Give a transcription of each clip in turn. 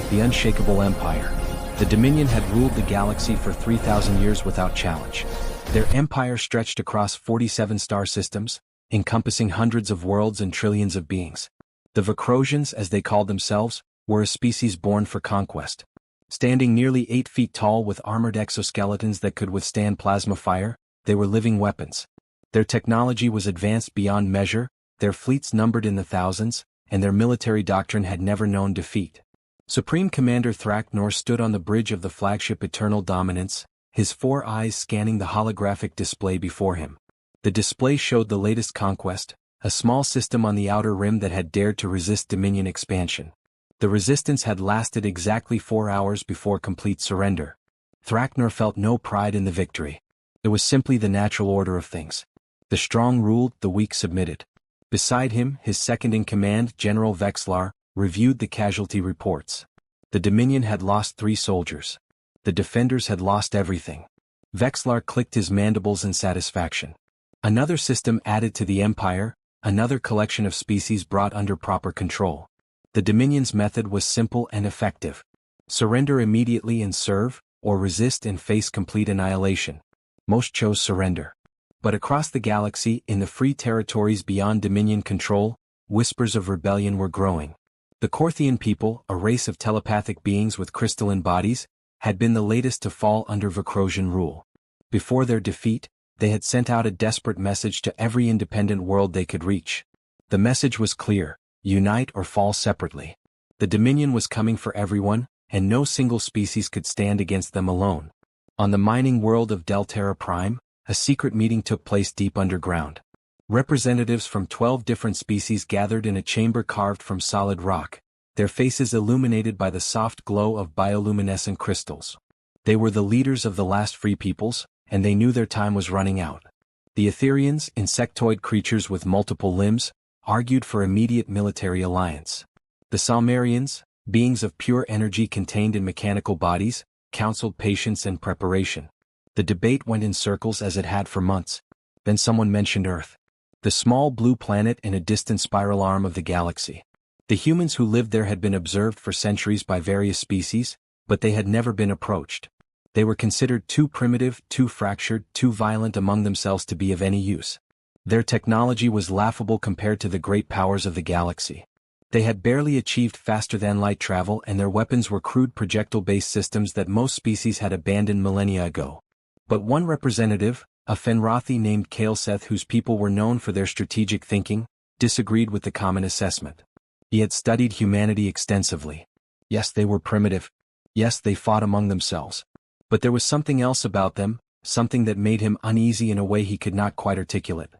the unshakable empire. The Dominion had ruled the galaxy for 3,000 years without challenge. Their empire stretched across 47 star systems, encompassing hundreds of worlds and trillions of beings. The Vicrosians, as they called themselves, were a species born for conquest. Standing nearly 8 feet tall with armored exoskeletons that could withstand plasma fire, they were living weapons. Their technology was advanced beyond measure, their fleets numbered in the thousands, and their military doctrine had never known defeat. Supreme Commander Thraknor stood on the bridge of the flagship Eternal Dominance, his 4 eyes scanning the holographic display before him. The display showed the latest conquest, a small system on the outer rim that had dared to resist Dominion expansion. The resistance had lasted exactly 4 hours before complete surrender. Thraknor felt no pride in the victory. It was simply the natural order of things. The strong ruled, the weak submitted. Beside him, his second-in-command, General Vexlar, reviewed the casualty reports. The Dominion had lost 3 soldiers. The defenders had lost everything. Vexlar clicked his mandibles in satisfaction. Another system added to the Empire, another collection of species brought under proper control. The Dominion's method was simple and effective. Surrender immediately and serve, or resist and face complete annihilation. Most chose surrender. But across the galaxy, in the free territories beyond Dominion control, whispers of rebellion were growing. The Korthian people, a race of telepathic beings with crystalline bodies, had been the latest to fall under Vicrosian rule. Before their defeat, they had sent out a desperate message to every independent world they could reach. The message was clear: unite or fall separately. The Dominion was coming for everyone, and no single species could stand against them alone. On the mining world of Delterra Prime, a secret meeting took place deep underground. Representatives from 12 different species gathered in a chamber carved from solid rock, their faces illuminated by the soft glow of bioluminescent crystals. They were the leaders of the last free peoples, and they knew their time was running out. The Etherians, insectoid creatures with multiple limbs, argued for immediate military alliance. The Salmarians, beings of pure energy contained in mechanical bodies, counseled patience and preparation. The debate went in circles as it had for months. Then someone mentioned Earth, the small blue planet in a distant spiral arm of the galaxy. The humans who lived there had been observed for centuries by various species, but they had never been approached. They were considered too primitive, too fractured, too violent among themselves to be of any use. Their technology was laughable compared to the great powers of the galaxy. They had barely achieved faster-than-light travel, and their weapons were crude projectile-based systems that most species had abandoned millennia ago. But one representative, a Fenrothi named Kaleseth, whose people were known for their strategic thinking, disagreed with the common assessment. He had studied humanity extensively. Yes, they were primitive. Yes, they fought among themselves. But there was something else about them, something that made him uneasy in a way he could not quite articulate.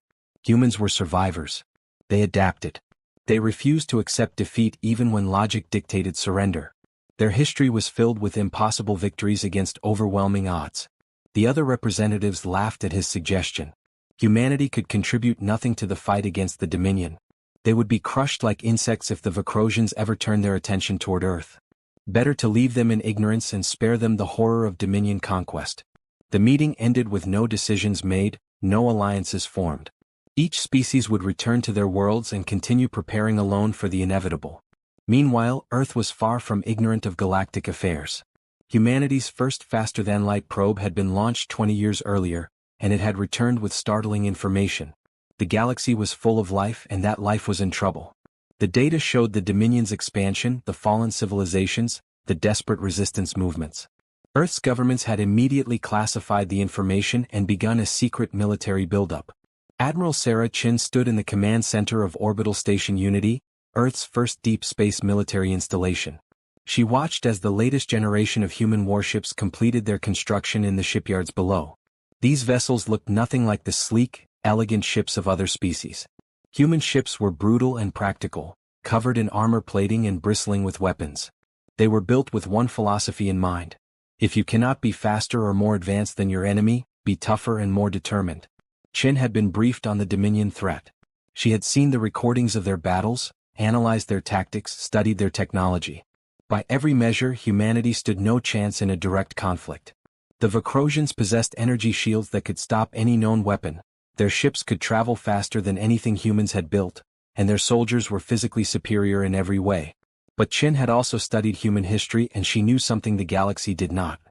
Humans were survivors. They adapted. They refused to accept defeat even when logic dictated surrender. Their history was filled with impossible victories against overwhelming odds. The other representatives laughed at his suggestion. Humanity could contribute nothing to the fight against the Dominion. They would be crushed like insects if the Vicrosians ever turned their attention toward Earth. Better to leave them in ignorance and spare them the horror of Dominion conquest. The meeting ended with no decisions made, no alliances formed. Each species would return to their worlds and continue preparing alone for the inevitable. Meanwhile, Earth was far from ignorant of galactic affairs. Humanity's first faster-than-light probe had been launched 20 years earlier, and it had returned with startling information. The galaxy was full of life, and that life was in trouble. The data showed the Dominion's expansion, the fallen civilizations, the desperate resistance movements. Earth's governments had immediately classified the information and begun a secret military buildup. Admiral Sarah Chin stood in the command center of Orbital Station Unity, Earth's first deep space military installation. She watched as the latest generation of human warships completed their construction in the shipyards below. These vessels looked nothing like the sleek, elegant ships of other species. Human ships were brutal and practical, covered in armor plating and bristling with weapons. They were built with one philosophy in mind. If you cannot be faster or more advanced than your enemy, be tougher and more determined. Chin had been briefed on the Dominion threat. She had seen the recordings of their battles, analyzed their tactics, studied their technology. By every measure, humanity stood no chance in a direct conflict. The Vicrosians possessed energy shields that could stop any known weapon, their ships could travel faster than anything humans had built, and their soldiers were physically superior in every way. But Chin had also studied human history, and she knew something the galaxy did not.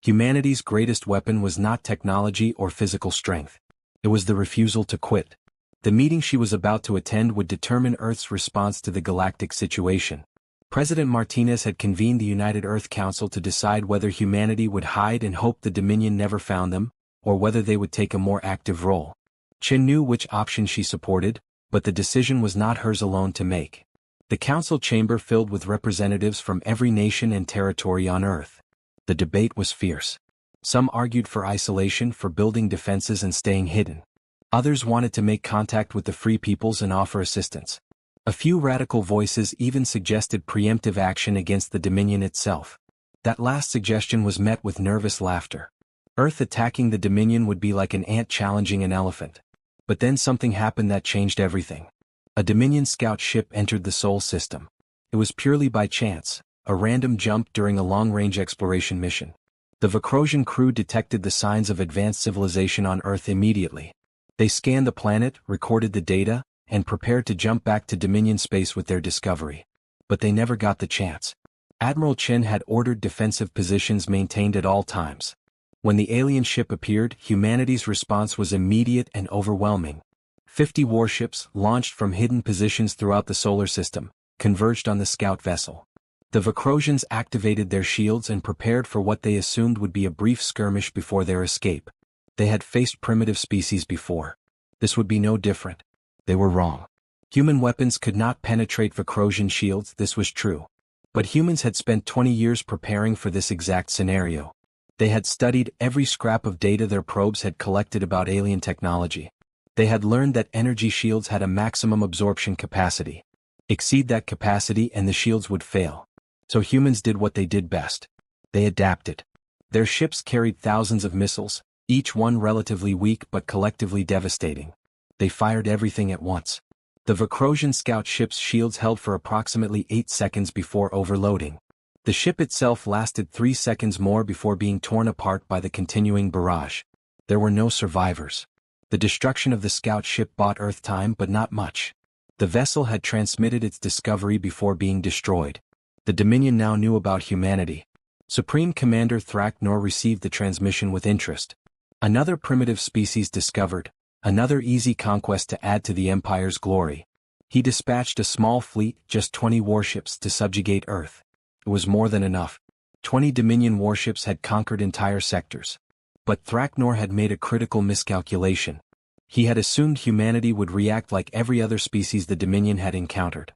Humanity's greatest weapon was not technology or physical strength. It was the refusal to quit. The meeting she was about to attend would determine Earth's response to the galactic situation. President Martinez had convened the United Earth Council to decide whether humanity would hide and hope the Dominion never found them, or whether they would take a more active role. Chin knew which option she supported, but the decision was not hers alone to make. The council chamber filled with representatives from every nation and territory on Earth. The debate was fierce. Some argued for isolation, for building defenses and staying hidden. Others wanted to make contact with the free peoples and offer assistance. A few radical voices even suggested preemptive action against the Dominion itself. That last suggestion was met with nervous laughter. Earth attacking the Dominion would be like an ant challenging an elephant. But then something happened that changed everything. A Dominion scout ship entered the Sol system. It was purely by chance, a random jump during a long-range exploration mission. The Vakrosian crew detected the signs of advanced civilization on Earth immediately. They scanned the planet, recorded the data, and prepared to jump back to Dominion space with their discovery. But they never got the chance. Admiral Chin had ordered defensive positions maintained at all times. When the alien ship appeared, humanity's response was immediate and overwhelming. 50 warships, launched from hidden positions throughout the solar system, converged on the scout vessel. The Vakrosians activated their shields and prepared for what they assumed would be a brief skirmish before their escape. They had faced primitive species before. This would be no different. They were wrong. Human weapons could not penetrate Vakrosian shields, this was true. But humans had spent 20 years preparing for this exact scenario. They had studied every scrap of data their probes had collected about alien technology. They had learned that energy shields had a maximum absorption capacity. Exceed that capacity and the shields would fail. So humans did what they did best. They adapted. Their ships carried thousands of missiles, each one relatively weak but collectively devastating. They fired everything at once. The Vakrosian scout ship's shields held for approximately 8 seconds before overloading. The ship itself lasted 3 seconds more before being torn apart by the continuing barrage. There were no survivors. The destruction of the scout ship bought Earth time, but not much. The vessel had transmitted its discovery before being destroyed. The Dominion now knew about humanity. Supreme Commander Thraknor received the transmission with interest. Another primitive species discovered, another easy conquest to add to the Empire's glory. He dispatched a small fleet, just 20 warships, to subjugate Earth. It was more than enough. 20 Dominion warships had conquered entire sectors. But Thraknor had made a critical miscalculation. He had assumed humanity would react like every other species the Dominion had encountered.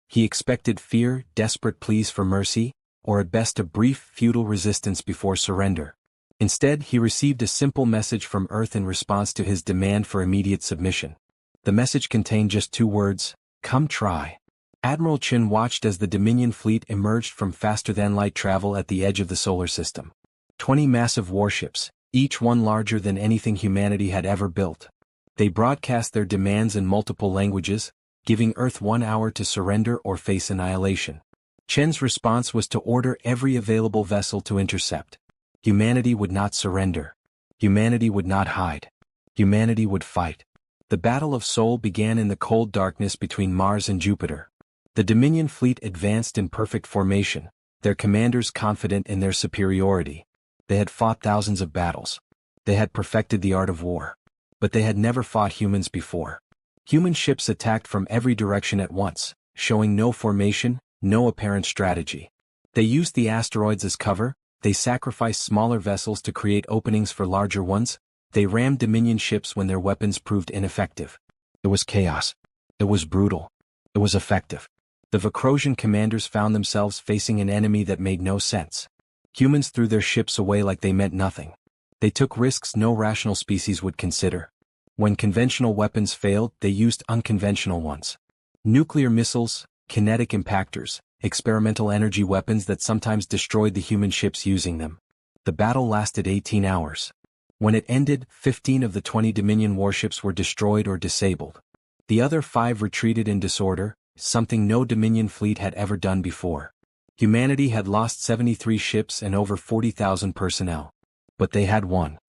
He expected fear, desperate pleas for mercy, or at best a brief, futile resistance before surrender. Instead, he received a simple message from Earth in response to his demand for immediate submission. The message contained just 2 words: "Come try." Admiral Chin watched as the Dominion fleet emerged from faster-than-light travel at the edge of the solar system. 20 massive warships, each one larger than anything humanity had ever built. They broadcast their demands in multiple languages, giving Earth 1 hour to surrender or face annihilation. Chen's response was to order every available vessel to intercept. Humanity would not surrender. Humanity would not hide. Humanity would fight. The Battle of Sol began in the cold darkness between Mars and Jupiter. The Dominion fleet advanced in perfect formation, their commanders confident in their superiority. They had fought thousands of battles. They had perfected the art of war. But they had never fought humans before. Human ships attacked from every direction at once, showing no formation, no apparent strategy. They used the asteroids as cover, they sacrificed smaller vessels to create openings for larger ones, they rammed Dominion ships when their weapons proved ineffective. It was chaos. It was brutal. It was effective. The Vakrosian commanders found themselves facing an enemy that made no sense. Humans threw their ships away like they meant nothing. They took risks no rational species would consider. When conventional weapons failed, they used unconventional ones. Nuclear missiles, kinetic impactors, experimental energy weapons that sometimes destroyed the human ships using them. The battle lasted 18 hours. When it ended, 15 of the 20 Dominion warships were destroyed or disabled. The other 5 retreated in disorder, something no Dominion fleet had ever done before. Humanity had lost 73 ships and over 40,000 personnel. But they had won.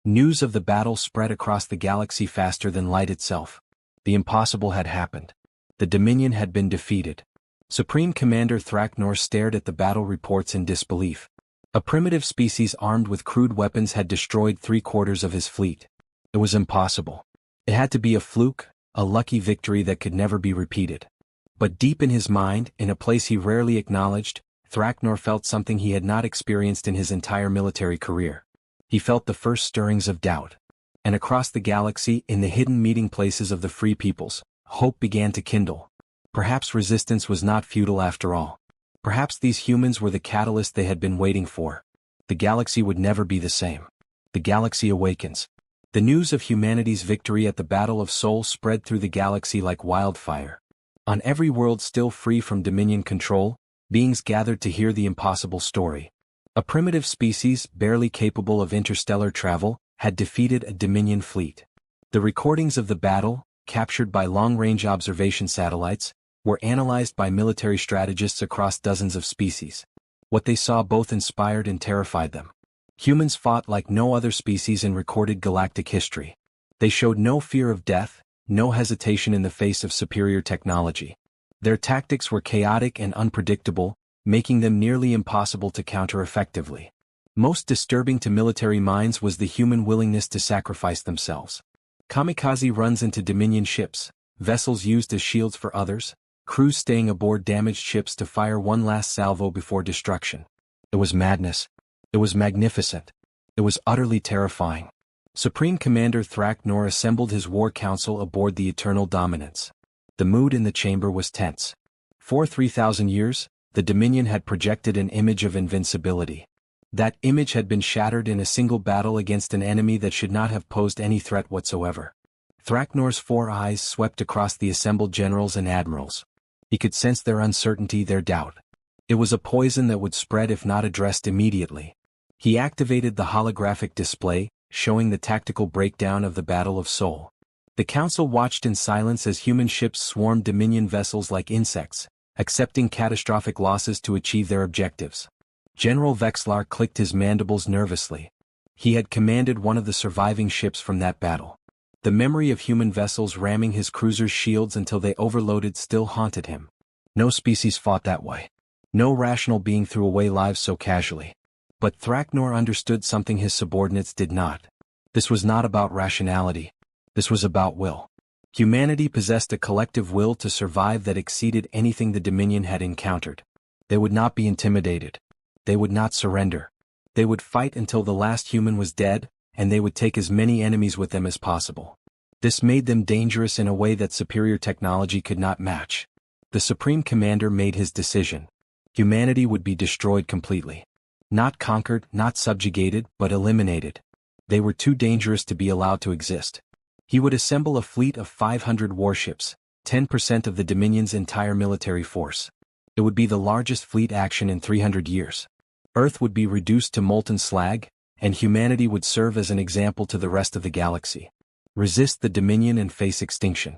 News of the battle spread across the galaxy faster than light itself. The impossible had happened. The Dominion had been defeated. Supreme Commander Thraknor stared at the battle reports in disbelief. A primitive species armed with crude weapons had destroyed 3/4 of his fleet. It was impossible. It had to be a fluke, a lucky victory that could never be repeated. But deep in his mind, in a place he rarely acknowledged, Thraknor felt something he had not experienced in his entire military career. He felt the first stirrings of doubt. And across the galaxy, in the hidden meeting places of the free peoples, hope began to kindle. Perhaps resistance was not futile after all. Perhaps these humans were the catalyst they had been waiting for. The galaxy would never be the same. The galaxy awakens. The news of humanity's victory at the Battle of Sol spread through the galaxy like wildfire. On every world still free from Dominion control, beings gathered to hear the impossible story. A primitive species, barely capable of interstellar travel, had defeated a Dominion fleet. The recordings of the battle, captured by long-range observation satellites, were analyzed by military strategists across dozens of species. What they saw both inspired and terrified them. Humans fought like no other species in recorded galactic history. They showed no fear of death, no hesitation in the face of superior technology. Their tactics were chaotic and unpredictable, making them nearly impossible to counter effectively. Most disturbing to military minds was the human willingness to sacrifice themselves. Kamikaze runs into Dominion ships, vessels used as shields for others, crews staying aboard damaged ships to fire one last salvo before destruction. It was madness. It was magnificent. It was utterly terrifying. Supreme Commander Thraknor assembled his war council aboard the Eternal Dominance. The mood in the chamber was tense. For 3,000 years, the Dominion had projected an image of invincibility. That image had been shattered in a single battle against an enemy that should not have posed any threat whatsoever. Thraknor's 4 eyes swept across the assembled generals and admirals. He could sense their uncertainty, their doubt. It was a poison that would spread if not addressed immediately. He activated the holographic display, showing the tactical breakdown of the Battle of Sol. The council watched in silence as human ships swarmed Dominion vessels like insects, accepting catastrophic losses to achieve their objectives. General Vexlar clicked his mandibles nervously. He had commanded one of the surviving ships from that battle. The memory of human vessels ramming his cruiser's shields until they overloaded still haunted him. No species fought that way. No rational being threw away lives so casually. But Thraknor understood something his subordinates did not. This was not about rationality. This was about will. Humanity possessed a collective will to survive that exceeded anything the Dominion had encountered. They would not be intimidated. They would not surrender. They would fight until the last human was dead, and they would take as many enemies with them as possible. This made them dangerous in a way that superior technology could not match. The Supreme Commander made his decision. Humanity would be destroyed completely. Not conquered, not subjugated, but eliminated. They were too dangerous to be allowed to exist. He would assemble a fleet of 500 warships, 10% of the Dominion's entire military force. It would be the largest fleet action in 300 years. Earth would be reduced to molten slag, and humanity would serve as an example to the rest of the galaxy. Resist the Dominion and face extinction.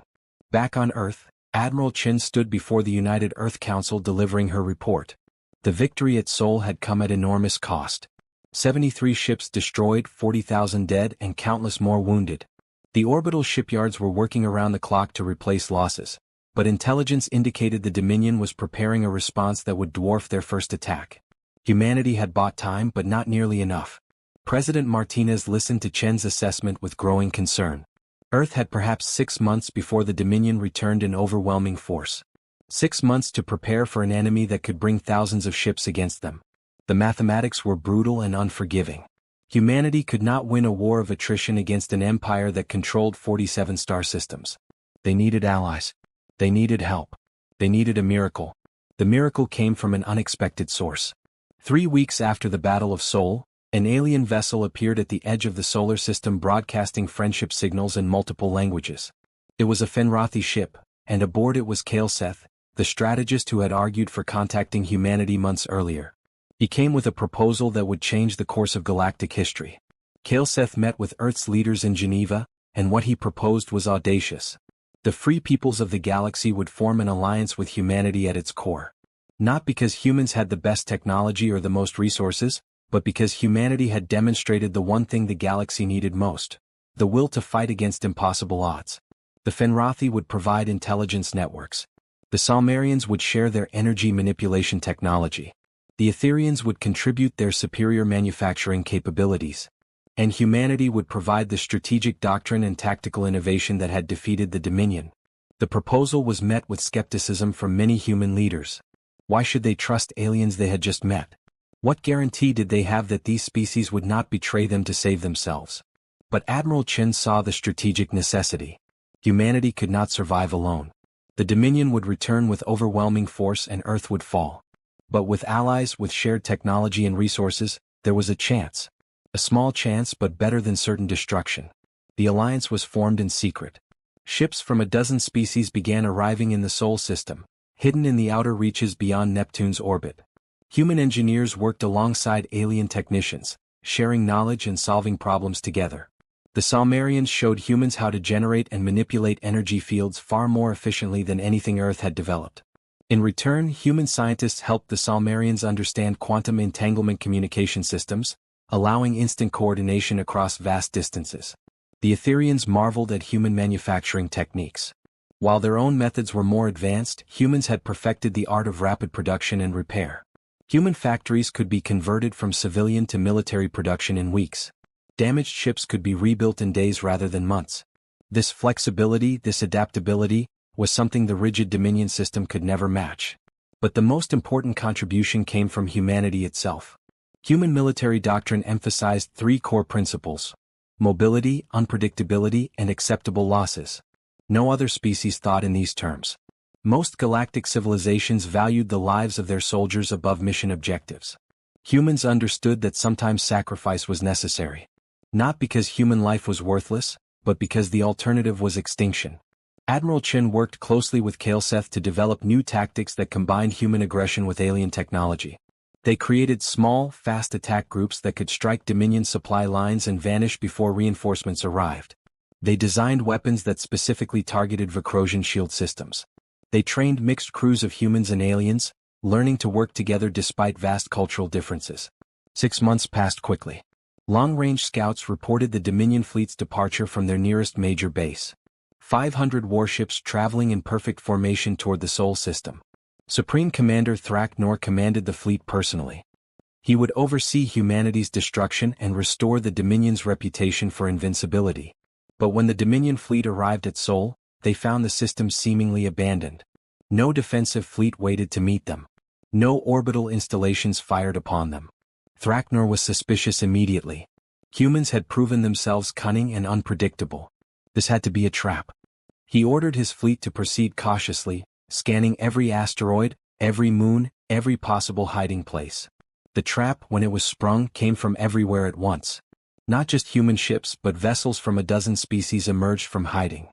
Back on Earth, Admiral Chen stood before the United Earth Council delivering her report. The victory at Sol had come at enormous cost. 73 ships destroyed, 40,000 dead, and countless more wounded. The orbital shipyards were working around the clock to replace losses, but intelligence indicated the Dominion was preparing a response that would dwarf their first attack. Humanity had bought time, but not nearly enough. President Martinez listened to Chen's assessment with growing concern. Earth had perhaps 6 months before the Dominion returned in overwhelming force. 6 months to prepare for an enemy that could bring thousands of ships against them. The mathematics were brutal and unforgiving. Humanity could not win a war of attrition against an empire that controlled 47 star systems. They needed allies. They needed help. They needed a miracle. The miracle came from an unexpected source. 3 weeks after the Battle of Sol, an alien vessel appeared at the edge of the solar system broadcasting friendship signals in multiple languages. It was a Fenrathi ship, and aboard it was Kaleseth, the strategist who had argued for contacting humanity months earlier. He came with a proposal that would change the course of galactic history. Kaleseth met with Earth's leaders in Geneva, and what he proposed was audacious. The free peoples of the galaxy would form an alliance with humanity at its core. Not because humans had the best technology or the most resources, but because humanity had demonstrated the one thing the galaxy needed most: the will to fight against impossible odds. The Fenrathi would provide intelligence networks. The Salmarians would share their energy manipulation technology. The Etherians would contribute their superior manufacturing capabilities. And humanity would provide the strategic doctrine and tactical innovation that had defeated the Dominion. The proposal was met with skepticism from many human leaders. Why should they trust aliens they had just met? What guarantee did they have that these species would not betray them to save themselves? But Admiral Chen saw the strategic necessity. Humanity could not survive alone. The Dominion would return with overwhelming force and Earth would fall. But with allies with shared technology and resources, there was a chance. A small chance but better than certain destruction. The alliance was formed in secret. Ships from a dozen species began arriving in the Sol system, hidden in the outer reaches beyond Neptune's orbit. Human engineers worked alongside alien technicians, sharing knowledge and solving problems together. The Salmarians showed humans how to generate and manipulate energy fields far more efficiently than anything Earth had developed. In return, human scientists helped the Salmarians understand quantum entanglement communication systems, allowing instant coordination across vast distances. The Etherians marveled at human manufacturing techniques. While their own methods were more advanced, humans had perfected the art of rapid production and repair. Human factories could be converted from civilian to military production in weeks. Damaged ships could be rebuilt in days rather than months. This flexibility, this adaptability, was something the rigid Dominion system could never match. But the most important contribution came from humanity itself. Human military doctrine emphasized three core principles: mobility, unpredictability, and acceptable losses. No other species thought in these terms. Most galactic civilizations valued the lives of their soldiers above mission objectives. Humans understood that sometimes sacrifice was necessary. Not because human life was worthless, but because the alternative was extinction. Admiral Chen worked closely with Kaleseth to develop new tactics that combined human aggression with alien technology. They created small, fast attack groups that could strike Dominion supply lines and vanish before reinforcements arrived. They designed weapons that specifically targeted Vicrosian shield systems. They trained mixed crews of humans and aliens, learning to work together despite vast cultural differences. 6 months passed quickly. Long-range scouts reported the Dominion fleet's departure from their nearest major base. 500 warships traveling in perfect formation toward the Sol system. Supreme Commander Thraknor commanded the fleet personally. He would oversee humanity's destruction and restore the Dominion's reputation for invincibility. But when the Dominion fleet arrived at Sol, they found the system seemingly abandoned. No defensive fleet waited to meet them. No orbital installations fired upon them. Thraknor was suspicious immediately. Humans had proven themselves cunning and unpredictable. This had to be a trap. He ordered his fleet to proceed cautiously, scanning every asteroid, every moon, every possible hiding place. The trap, when it was sprung, came from everywhere at once. Not just human ships but vessels from a dozen species emerged from hiding.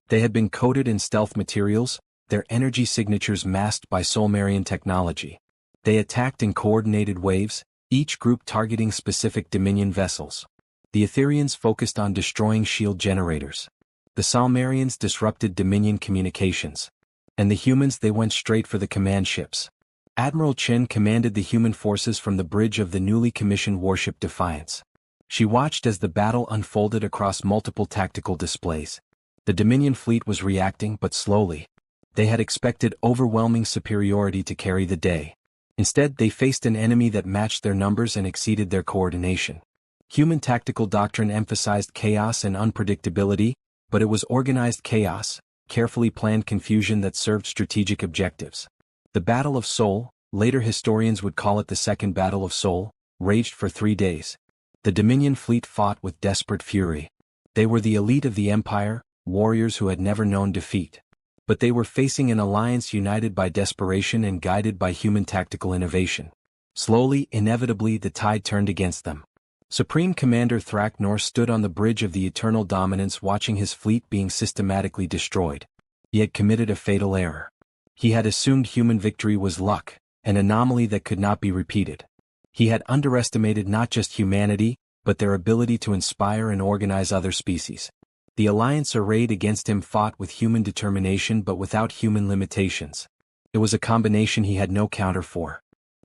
They had been coated in stealth materials, their energy signatures masked by Solmarian technology. They attacked in coordinated waves, each group targeting specific Dominion vessels. The Etherians focused on destroying shield generators. The Salmarians disrupted Dominion communications. And the humans, they went straight for the command ships. Admiral Chen commanded the human forces from the bridge of the newly commissioned warship Defiance. She watched as the battle unfolded across multiple tactical displays. The Dominion fleet was reacting, but slowly. They had expected overwhelming superiority to carry the day. Instead, they faced an enemy that matched their numbers and exceeded their coordination. Human tactical doctrine emphasized chaos and unpredictability, but it was organized chaos, carefully planned confusion that served strategic objectives. The Battle of Sol, later historians would call it the Second Battle of Sol, raged for 3 days. The Dominion fleet fought with desperate fury. They were the elite of the Empire, warriors who had never known defeat. But they were facing an alliance united by desperation and guided by human tactical innovation. Slowly, inevitably, the tide turned against them. Supreme Commander Thraknor stood on the bridge of the Eternal Dominance watching his fleet being systematically destroyed. He had committed a fatal error. He had assumed human victory was luck, an anomaly that could not be repeated. He had underestimated not just humanity, but their ability to inspire and organize other species. The alliance arrayed against him fought with human determination but without human limitations. It was a combination he had no counter for.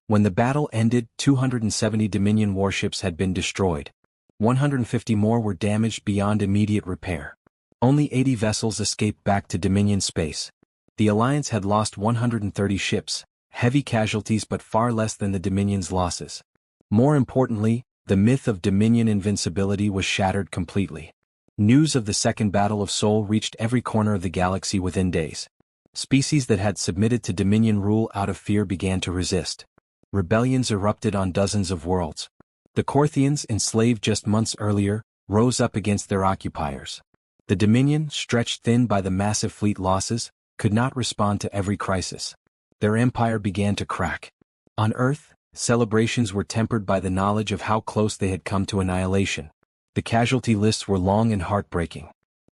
When the battle ended, 270 Dominion warships had been destroyed. 150 more were damaged beyond immediate repair. Only 80 vessels escaped back to Dominion space. The Alliance had lost 130 ships, heavy casualties but far less than the Dominion's losses. More importantly, the myth of Dominion invincibility was shattered completely. News of the Second Battle of Seoul reached every corner of the galaxy within days. Species that had submitted to Dominion rule out of fear began to resist. Rebellions erupted on dozens of worlds. The Korthians, enslaved just months earlier, rose up against their occupiers. The Dominion, stretched thin by the massive fleet losses, could not respond to every crisis. Their empire began to crack. On Earth, celebrations were tempered by the knowledge of how close they had come to annihilation. The casualty lists were long and heartbreaking.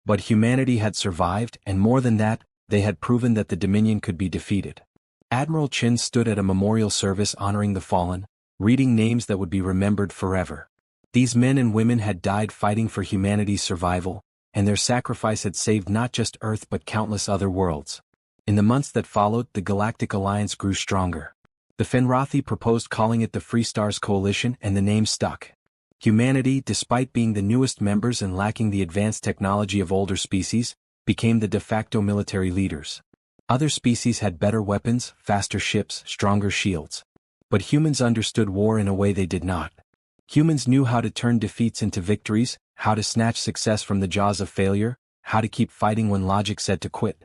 But humanity had survived, and more than that, they had proven that the Dominion could be defeated. Admiral Chin stood at a memorial service honoring the fallen, reading names that would be remembered forever. These men and women had died fighting for humanity's survival, and their sacrifice had saved not just Earth but countless other worlds. In the months that followed, the Galactic Alliance grew stronger. The Fenrathi proposed calling it the Free Stars Coalition, and the name stuck. Humanity, despite being the newest members and lacking the advanced technology of older species, became the de facto military leaders. Other species had better weapons, faster ships, stronger shields. But humans understood war in a way they did not. Humans knew how to turn defeats into victories, how to snatch success from the jaws of failure, how to keep fighting when logic said to quit.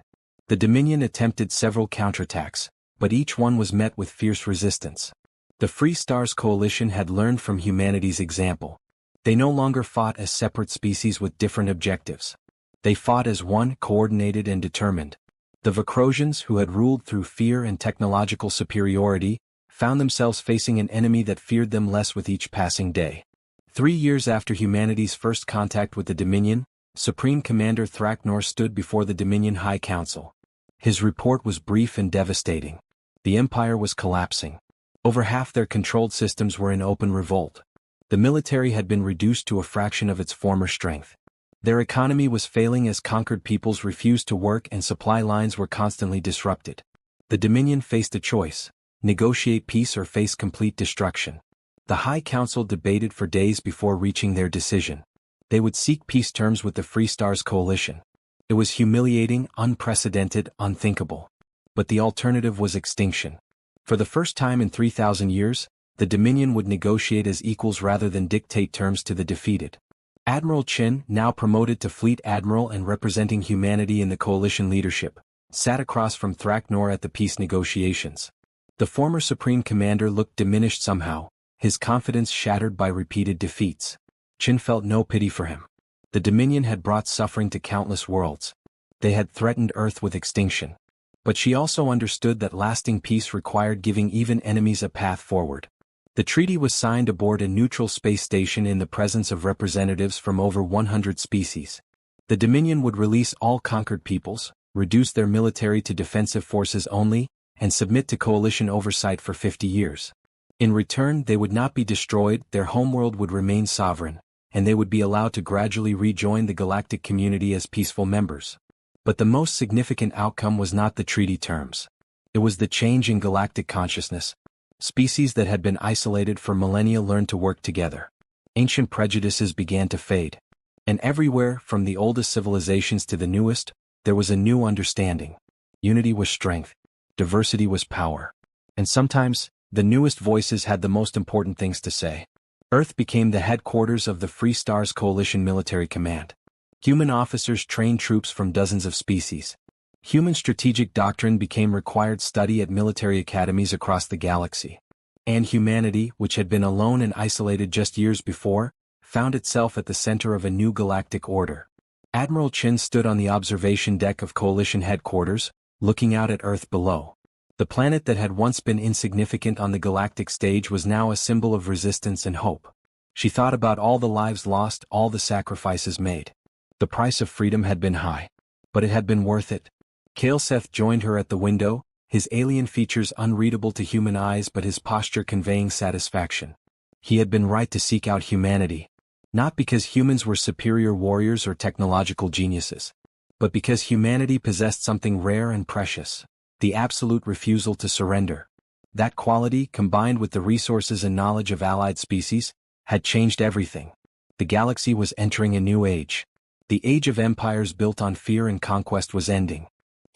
The Dominion attempted several counterattacks, but each one was met with fierce resistance. The Free Stars Coalition had learned from humanity's example. They no longer fought as separate species with different objectives. They fought as one, coordinated and determined. The Vakrosians, who had ruled through fear and technological superiority, found themselves facing an enemy that feared them less with each passing day. 3 years after humanity's first contact with the Dominion, Supreme Commander Thraknor stood before the Dominion High Council. His report was brief and devastating. The Empire was collapsing. Over half their controlled systems were in open revolt. The military had been reduced to a fraction of its former strength. Their economy was failing as conquered peoples refused to work and supply lines were constantly disrupted. The Dominion faced a choice: negotiate peace or face complete destruction. The High Council debated for days before reaching their decision. They would seek peace terms with the Free Stars Coalition. It was humiliating, unprecedented, unthinkable. But the alternative was extinction. For the first time in 3,000 years, the Dominion would negotiate as equals rather than dictate terms to the defeated. Admiral Chin, now promoted to Fleet Admiral and representing humanity in the coalition leadership, sat across from Thraknor at the peace negotiations. The former Supreme Commander looked diminished somehow, his confidence shattered by repeated defeats. Chin felt no pity for him. The Dominion had brought suffering to countless worlds. They had threatened Earth with extinction. But she also understood that lasting peace required giving even enemies a path forward. The treaty was signed aboard a neutral space station in the presence of representatives from over 100 species. The Dominion would release all conquered peoples, reduce their military to defensive forces only, and submit to coalition oversight for 50 years. In return, they would not be destroyed, their homeworld would remain sovereign, and they would be allowed to gradually rejoin the galactic community as peaceful members. But the most significant outcome was not the treaty terms. It was the change in galactic consciousness. Species that had been isolated for millennia learned to work together. Ancient prejudices began to fade. And everywhere, from the oldest civilizations to the newest, there was a new understanding. Unity was strength. Diversity was power. And sometimes, the newest voices had the most important things to say. Earth became the headquarters of the Free Stars Coalition Military Command. Human officers trained troops from dozens of species. Human strategic doctrine became required study at military academies across the galaxy. And humanity, which had been alone and isolated just years before, found itself at the center of a new galactic order. Admiral Chin stood on the observation deck of Coalition headquarters, looking out at Earth below. The planet that had once been insignificant on the galactic stage was now a symbol of resistance and hope. She thought about all the lives lost, all the sacrifices made. The price of freedom had been high. But it had been worth it. Kaelseth joined her at the window, his alien features unreadable to human eyes but his posture conveying satisfaction. He had been right to seek out humanity. Not because humans were superior warriors or technological geniuses. But because humanity possessed something rare and precious. The absolute refusal to surrender. That quality, combined with the resources and knowledge of allied species, had changed everything. The galaxy was entering a new age. The age of empires built on fear and conquest was ending.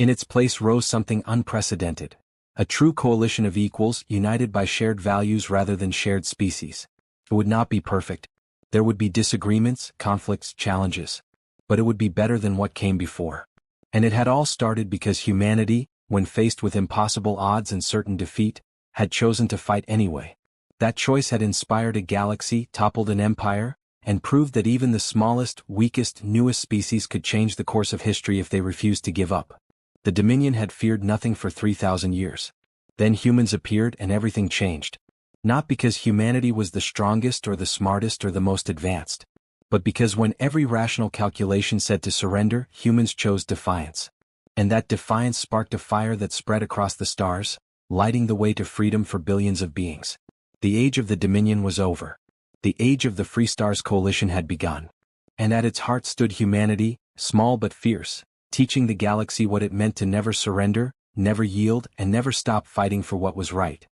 In its place rose something unprecedented. A true coalition of equals united by shared values rather than shared species. It would not be perfect. There would be disagreements, conflicts, challenges. But it would be better than what came before. And it had all started because humanity, when faced with impossible odds and certain defeat, had chosen to fight anyway. That choice had inspired a galaxy, toppled an empire, and proved that even the smallest, weakest, newest species could change the course of history if they refused to give up. The Dominion had feared nothing for 3,000 years. Then humans appeared and everything changed. Not because humanity was the strongest or the smartest or the most advanced, but because when every rational calculation said to surrender, humans chose defiance. And that defiance sparked a fire that spread across the stars, lighting the way to freedom for billions of beings. The age of the Dominion was over. The age of the Free Stars Coalition had begun. And at its heart stood humanity, small but fierce, teaching the galaxy what it meant to never surrender, never yield, and never stop fighting for what was right.